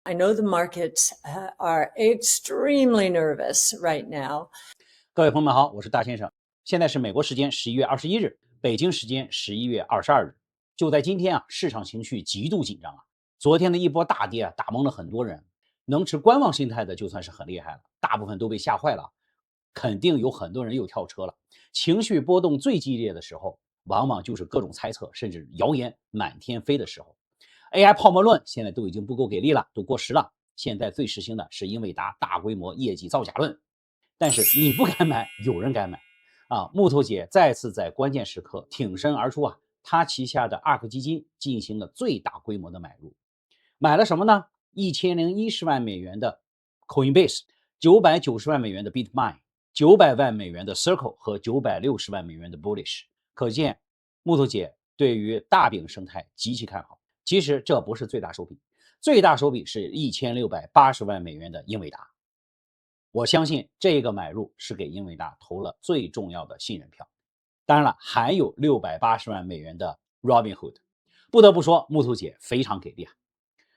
I know the markets are extremely nervous right now. 各位朋友们好，我是大先生。现在是美国时间11月21日，北京时间11月22日。就在今天市场情绪极度紧张昨天的一波大跌打懵了很多人。能持观望心态的就算是很厉害了，大部分都被吓坏了。肯定有很多人又跳车了。情绪波动最激烈的时候，往往就是各种猜测甚至谣言满天飞的时候。AI 泡沫论现在都已经不够给力了，都过时了。现在最时兴的是英伟达大规模业绩造假论。但是你不敢买，有人敢买木头姐再次在关键时刻挺身而出她旗下的 Ark 基金进行了最大规模的买入。买了什么呢？1010万美元的 Coinbase， 990万美元的 Bitmain， 900万美元的 Circle 和960万美元的 Bullish。 可见木头姐对于大饼生态极其看好。其实这不是最大手笔，最大手笔是1680万美元的英伟达。我相信这个买入是给英伟达投了最重要的信任票。当然了，还有680万美元的 Robinhood。 不得不说木头姐非常给力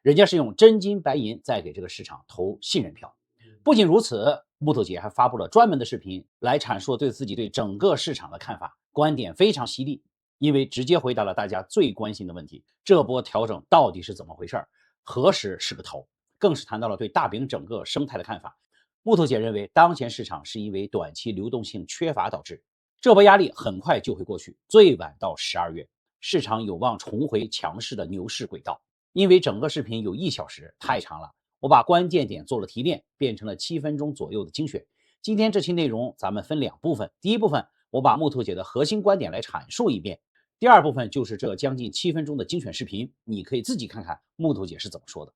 人家是用真金白银在给这个市场投信任票。不仅如此，木头姐还发布了专门的视频来阐述对自己对整个市场的看法，观点非常犀利，因为直接回答了大家最关心的问题：这波调整到底是怎么回事？何时是个头？更是谈到了对大饼整个生态的看法。木头姐认为，当前市场是因为短期流动性缺乏导致，这波压力很快就会过去，最晚到12月，市场有望重回强势的牛市轨道。因为整个视频有1小时，太长了，我把关键点做了提炼，变成了7分钟左右的精选。今天这期内容咱们分2部分，第一部分我把木头姐的核心观点来阐述一遍，第二部分就是这将近7分钟的精选视频，你可以自己看看木头姐是怎么说的。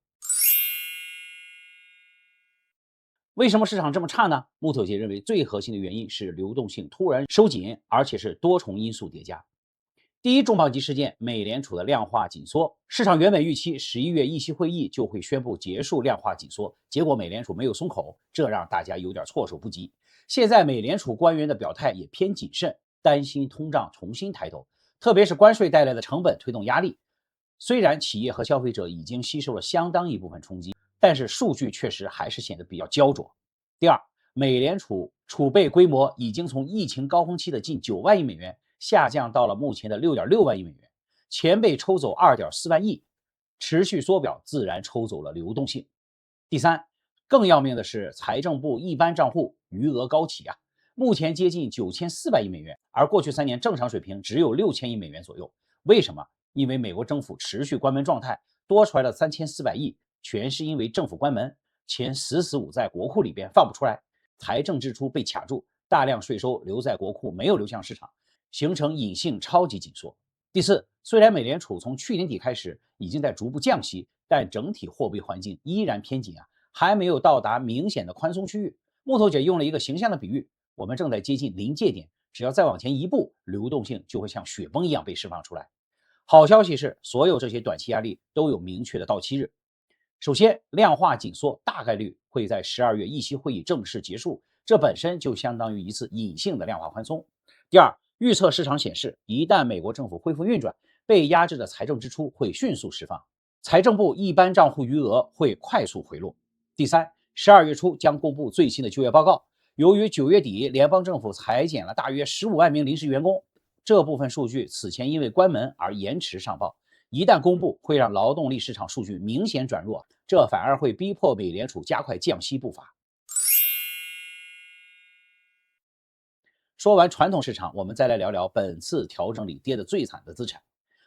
为什么市场这么差呢？木头姐认为最核心的原因是流动性突然收紧，而且是多重因素叠加。第一重磅级事件，美联储的量化紧缩。市场原本预期11月议息会议就会宣布结束量化紧缩，结果美联储没有松口，这让大家有点措手不及。现在美联储官员的表态也偏谨慎，担心通胀重新抬头，特别是关税带来的成本推动压力。虽然企业和消费者已经吸收了相当一部分冲击，但是数据确实还是显得比较焦灼。第二，美联储储备规模已经从疫情高峰期的近9万亿美元下降到了目前的6.6万亿美元，钱被抽走2.4万亿，持续缩表自然抽走了流动性。第三，更要命的是财政部一般账户余额高企目前接近9400亿美元，而过去3年正常水平只有6000亿美元左右。为什么？因为美国政府持续关门状态，多出来了3400亿，全是因为政府关门，钱死死捂在国库里边放不出来，财政支出被卡住，大量税收留在国库，没有流向市场，形成隐性超级紧缩。第四，虽然美联储从去年底开始已经在逐步降息，但整体货币环境依然偏紧还没有到达明显的宽松区域。木头姐用了一个形象的比喻，我们正在接近临界点，只要再往前一步，流动性就会像雪崩一样被释放出来。好消息是，所有这些短期压力都有明确的到期日。首先，量化紧缩大概率会在12月议息会议正式结束，这本身就相当于一次隐性的量化宽松。第二，预测市场显示，一旦美国政府恢复运转，被压制的财政支出会迅速释放，财政部一般账户余额会快速回落。第三，12月初将公布最新的就业报告，由于9月底联邦政府裁减了大约15万名临时员工，这部分数据此前因为关门而延迟上报，一旦公布，会让劳动力市场数据明显转弱，这反而会逼迫美联储加快降息步伐。说完传统市场，我们再来聊聊本次调整里跌得最惨的资产。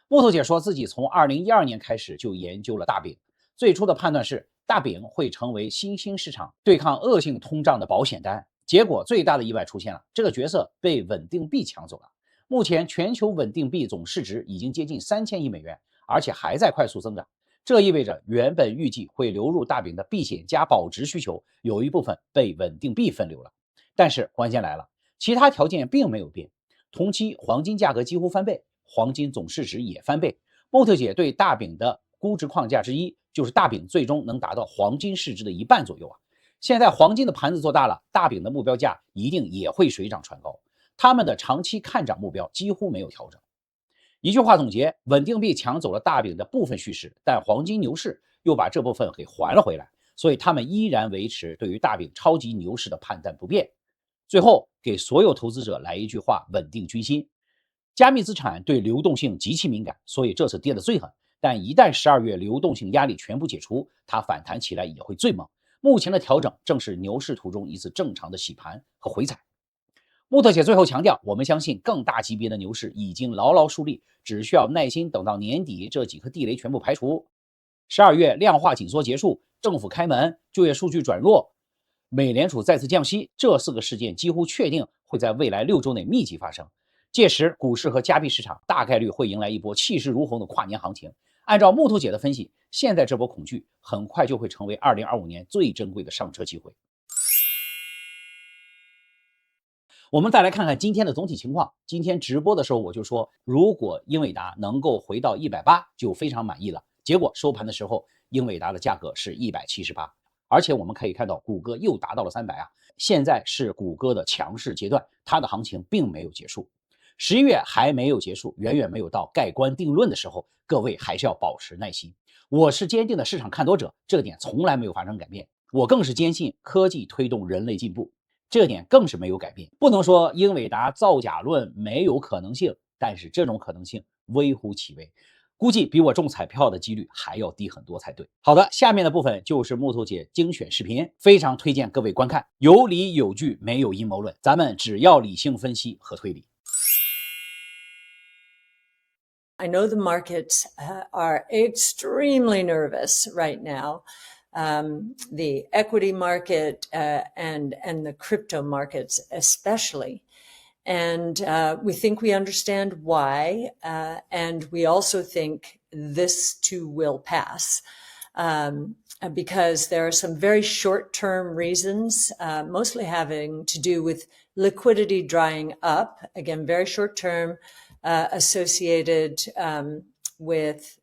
木头姐说自己从2012年开始就研究了大饼，最初的判断是大饼会成为新兴市场对抗恶性通胀的保险单，结果最大的意外出现了，这个角色被稳定币抢走了。目前全球稳定币总市值已经接近3000亿美元，而且还在快速增长。这意味着原本预计会流入大饼的避险加保值需求，有一部分被稳定币分流了。但是关键来了，其他条件并没有变，同期黄金价格几乎翻倍，黄金总市值也翻倍。木头姐对大饼的估值框架之一，就是大饼最终能达到黄金市值的1半左右现在黄金的盘子做大了，大饼的目标价一定也会水涨船高。他们的长期看涨目标几乎没有调整。一句话总结，稳定币抢走了大饼的部分叙事，但黄金牛市又把这部分给还了回来，所以他们依然维持对于大饼超级牛市的判断不变。最后给所有投资者来一句话，稳定军心。加密资产对流动性极其敏感，所以这次跌得最狠，但一旦12月流动性压力全部解除，它反弹起来也会最猛。目前的调整正是牛市途中一次正常的洗盘和回踩。木头姐最后强调，我们相信更大级别的牛市已经牢牢树立，只需要耐心等到年底这几颗地雷全部排除。12月量化紧缩结束，政府开门，就业数据转弱，美联储再次降息，这4个事件几乎确定会在未来6周内密集发生。届时股市和加币市场大概率会迎来一波气势如虹的跨年行情。按照木头姐的分析，现在这波恐惧很快就会成为2025年最珍贵的上车机会。我们再来看看今天的总体情况。今天直播的时候我就说，如果英伟达能够回到180就非常满意了。结果收盘的时候，英伟达的价格是178，而且我们可以看到谷歌又达到了300啊。现在是谷歌的强势阶段，它的行情并没有结束。11月还没有结束，远远没有到盖棺定论的时候，各位还是要保持耐心。我是坚定的市场看多者，这个点从来没有发生改变。我更是坚信科技推动人类进步，这个点更是没有改变。不能说英伟达造假论没有可能性，但是这种可能性微乎其微，估计比我中彩票的几率还要低很多才对。好的，下面的部分就是木头姐精选视频，非常推荐各位观看，有理有据，没有阴谋论，咱们只要理性分析和推理。I know the markets are extremely nervous right now. The equity market and the crypto markets especially. And we think we understand why. And we also think this too will pass. Because there are some very short-term reasons, mostly having to do with liquidity drying up. Again, very short-term, associated with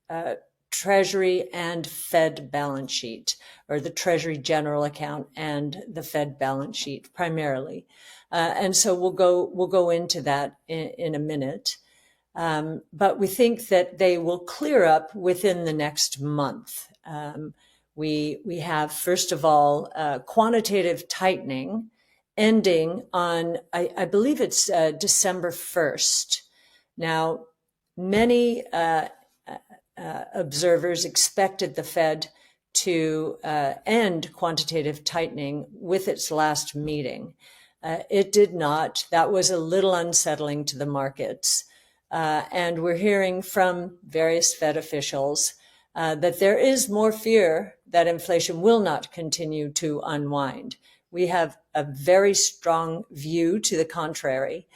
Treasury and Fed balance sheet, or the Treasury general account and the Fed balance sheet primarily. And so we'll go into that in a minute. But we think that they will clear up within the next month. We have, first of all, quantitative tightening ending on, I believe it's December 1st. Now, many observers expected the Fed to end quantitative tightening with its last meeting. It did not. That was a little unsettling to the markets. And we're hearing from various Fed officials that there is more fear that inflation will not continue to unwind. We have a very strong view to the contrary.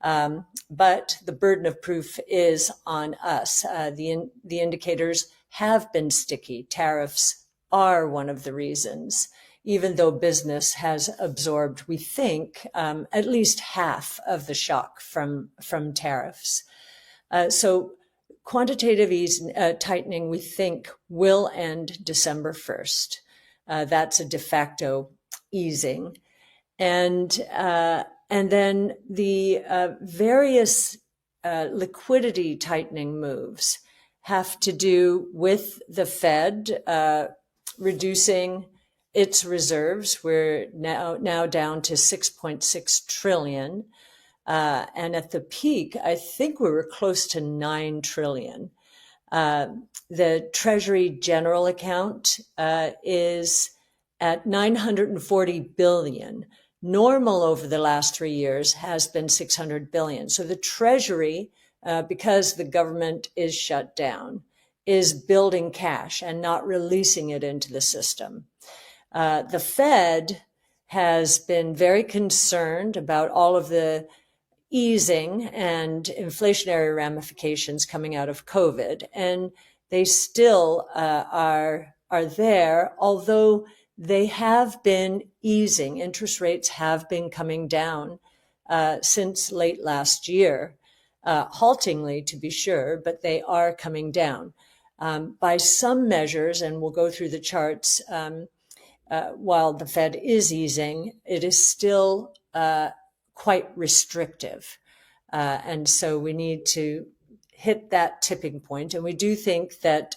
But the burden of proof is on us. The indicators have been sticky. Tariffs are one of the reasons, even though business has absorbed, we think, at least half of the shock from tariffs. So quantitative tightening, we think, will end December 1st. That's a de facto easing. And then the various liquidity tightening moves have to do with the Fed reducing its reserves. We're now down to 6.6 trillion. And at the peak, I think we were close to 9 trillion. The Treasury general account is at 940 billion. Normal over the last 3 years has been 600 billion. So the Treasury, because the government is shut down, is building cash and not releasing it into the system. The Fed has been very concerned about all of the easing and inflationary ramifications coming out of COVID, and they still are there, although they have been easing. Interest rates have been coming down since late last year, haltingly to be sure, but they are coming down. By some measures, and we'll go through the charts, while the Fed is easing, it is still quite restrictive. And so we need to hit that tipping point. And we do think that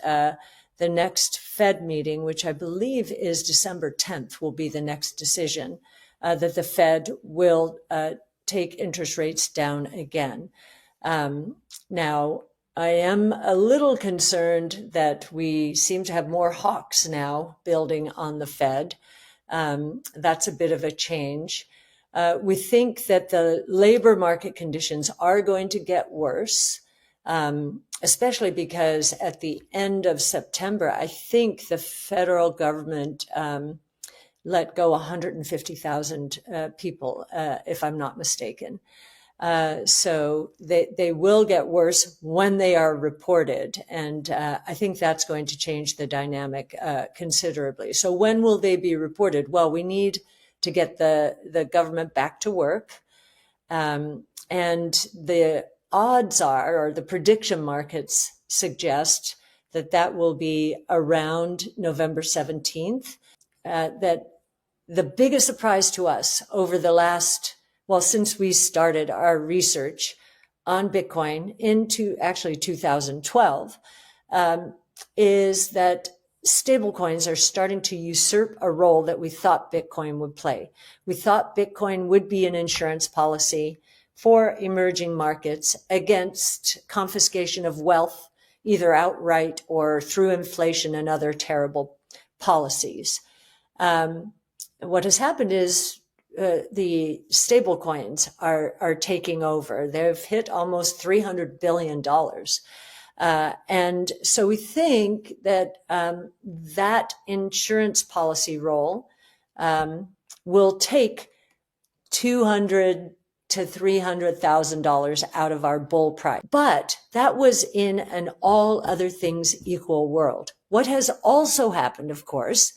the next Fed meeting, which I believe is December 10th, will be the next decision, that the Fed will take interest rates down again. Now, I am a little concerned that we seem to have more hawks now building on the Fed. That's a bit of a change. We think that the labor market conditions are going to get worse, especially because at the end of September, I think the federal government let go 150,000 people, if I'm not mistaken. So they will get worse when they are reported. And I think that's going to change the dynamic considerably. So when will they be reported? Well, we need to get the government back to work. And the odds are, or the prediction markets suggest, that will be around November 17th. That the biggest surprise to us over the last, well, since we started our research on Bitcoin into actually 2012, is that stablecoins are starting to usurp a role that we thought Bitcoin would play. We thought Bitcoin would be an insurance policy for emerging markets against confiscation of wealth, either outright or through inflation and other terrible policies. What has happened is the stable coins are taking over. They've hit almost $300 billion. And so we think that that insurance policy role will take $200,000 to $300,000 out of our bull price. But that was in an all other things equal world. What has also happened, of course,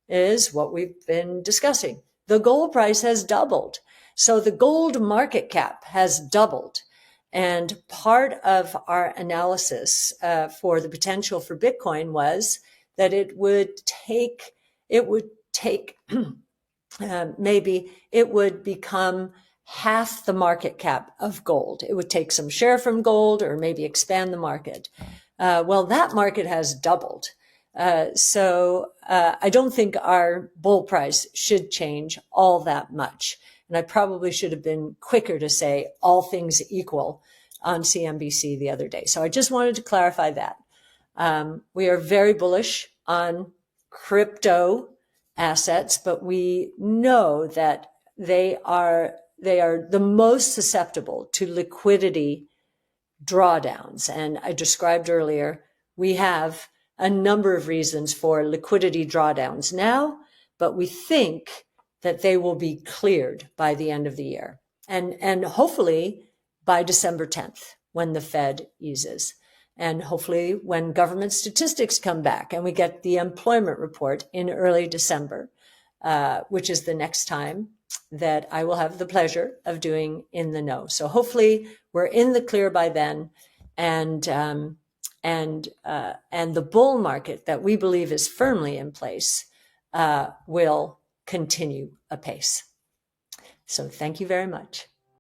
is what we've been discussing. The gold price has doubled. So the gold market cap has doubled. And part of our analysis for the potential for Bitcoin was that maybe it would become half the market cap of gold. It would take some share from gold or maybe expand the market. Well, that market has doubled. So I don't think our bull price should change all that much. And I probably should have been quicker to say all things equal on CNBC the other day. So I just wanted to clarify that. We are very bullish on crypto assets, but we know that they are the most susceptible to liquidity drawdowns. And I described earlier, we have a number of reasons for liquidity drawdowns now, but we think that they will be cleared by the end of the year. And hopefully by December 10th, when the Fed eases. And hopefully when government statistics come back and we get the employment report in early December, which is the next time that I will have the pleasure of doing In the Know. So hopefully we're in the clear by then, and the bull market that we believe is firmly in place will continue apace. So thank you very much.